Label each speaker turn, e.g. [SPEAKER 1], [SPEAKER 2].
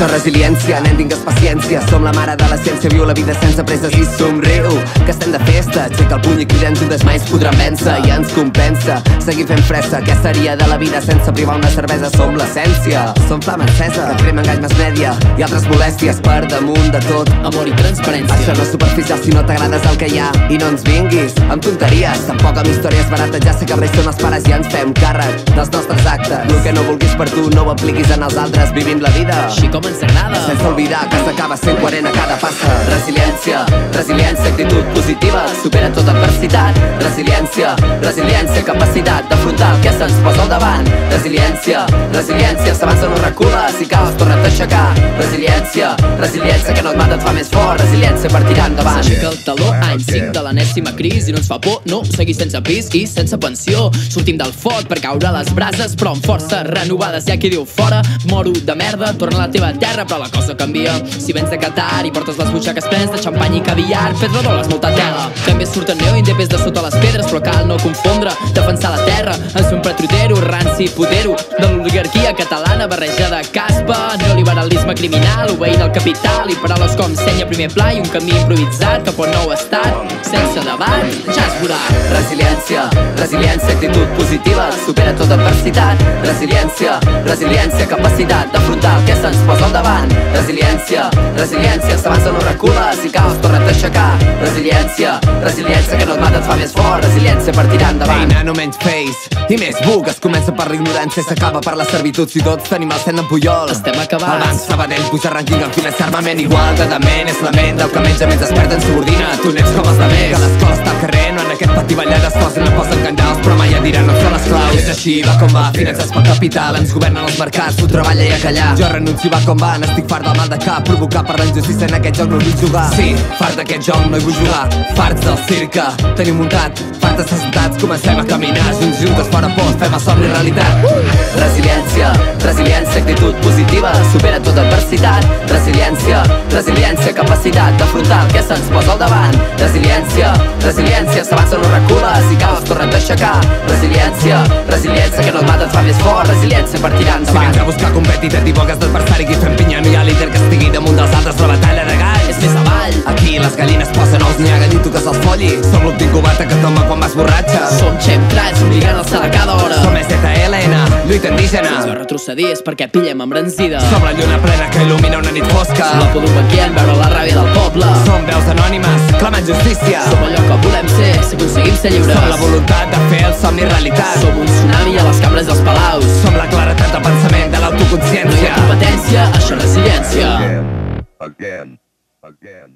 [SPEAKER 1] Això és resiliència, nen, tingues paciència. Som la mare de la ciència, viu la vida sense presses i somriu, que estem de festa. Aixeca el puny i cridem juntes, mai ens podran vèncer. I ens compensa seguir fent fressa. Què seria de la vida sense privar una cervesa? Som l'essència, som flama encesa que crema engany mass mèdia i altres molèsties. Per damunt de tot,
[SPEAKER 2] amor i transparència.
[SPEAKER 1] això no és superficial si no t'agrades el que hi ha. I no ens vinguis amb tonteries, tampoc amb històries barates. Ja sé que els reis són els pares i ens fem càrrec dels nostres actes. El que no vulguis per tu no ho apliquis en els altres. Vivim la vida
[SPEAKER 2] Així com ens agrada,
[SPEAKER 1] sense oblidar que s'acaba sent coherent a cada passa. Resiliència, resiliència, actitud positiva, supera tota adversitat. Resiliència, resiliència, capacitat d'afrontar el que se'ns posa al davant. Resiliència, resiliència, s'avança no recula, si caus torna't a aixecar. Resiliència, resiliència, que no et mata et fa més fort. Resiliència per tirar endavant.
[SPEAKER 2] s'aixeca el taló, any 5 de l'enèsima crisi. No ens fa por, no, seguir sense pis i sense pensió. Sortim del foc per caure a les brases, però amb força renovades. Hi ha qui diu fora, moro de merda, torna a la teva terra, però la cosa canvia. Si vens de Qatar i portes les butxaques plenes de xampany i caviar, Pedrodoles, molta tela. També surten neoindepes de sota les pedres, però cal no confondre, defensar la terra. En ser un patriotero, ranci, putero de l'oligarquia catalana, barreja de caspa, neoliberalisme criminal, obeint el capital i paraules com senya primer pla i un camí improvisat cap a un nou estat, sense debat, ja es veurà.
[SPEAKER 1] Resiliència, resiliència, actitud positiva, supera tota adversitat. Resiliència, resiliència, capacitat d'afrontar el que se'ns posa al davant. Resiliència, resiliència, s'avança no recula, si caus torna't a aixecar. Resiliència, resiliència, que no et mata et fa més fort. Resiliència per tirar endavant. Ei, nano, menys face i més buc. Es comença per l'ignorància i s'acaba per la servitud. Si tots tenim el cent d'en Puyol,
[SPEAKER 2] Estem acabats.
[SPEAKER 1] el banc Sabadell puja rànquing en finançar armament. Igual de dement és la ment del que menja menys desperta en subordina. Tu n'ets com els demés, que l'escola està al carrer, no en aquest pati ballat es posen, no posen candaus, però mai et diran no són esclaus. És així, va com va, finances pel capital, ens governen els mercats, tu treballa i a callar. Jo renuncio, va com va, n'estic fart del mal de cap, provocar per la injustícia en aquest joc no vull jugar. Sí, fart d'aquest joc no hi vull jugar, farts del cirque, tenim muntat, fartes assentats, comencem a caminar, juntes fora post, fem el somni realitat. Resiliència, resiliència, actitud positiva, supera tota adversitat. Resiliència, resiliència, capacitat d'afrontar el que se'ns posa al davant. Resiliència, resiliència, s'avança no recula, si caus torna't a aixecar. Resiliència, resiliència, que no et mata et fa més fort. Resiliència per tirar endavant. Si vens a buscar competitat i bogues d'adversari, qui fem pinya no hi ha líder que estigui damunt dels altres, la batalla de galls
[SPEAKER 2] És més avall,
[SPEAKER 1] aquí les gallines posen ous, n'hi ha gallito que se'ls folli. Som l'últim cubata que toma quan vas borratxa.
[SPEAKER 2] som xemtrats, obligant a alçar a cada hora.
[SPEAKER 1] Som ZLN, lluita
[SPEAKER 2] Si
[SPEAKER 1] indígena.
[SPEAKER 2] va retrocedir és perquè pillem embranzida.
[SPEAKER 1] Som la lluna plena que il·lumina una nit fosca.
[SPEAKER 2] Som la por d'un banquer en veure la ràbia del poble.
[SPEAKER 1] Som veus anònimes, clamant justícia.
[SPEAKER 2] Som allò que volem ser, si aconseguim ser lliures.
[SPEAKER 1] Som la voluntat de fer el somni realitat.
[SPEAKER 2] Som un tsunami a les cambres dels palaus.
[SPEAKER 1] Som la claretat del pensament, de
[SPEAKER 2] No hi
[SPEAKER 1] l'autoconsciència.
[SPEAKER 2] ha competència, això és resiliència.
[SPEAKER 3] Again, again, again.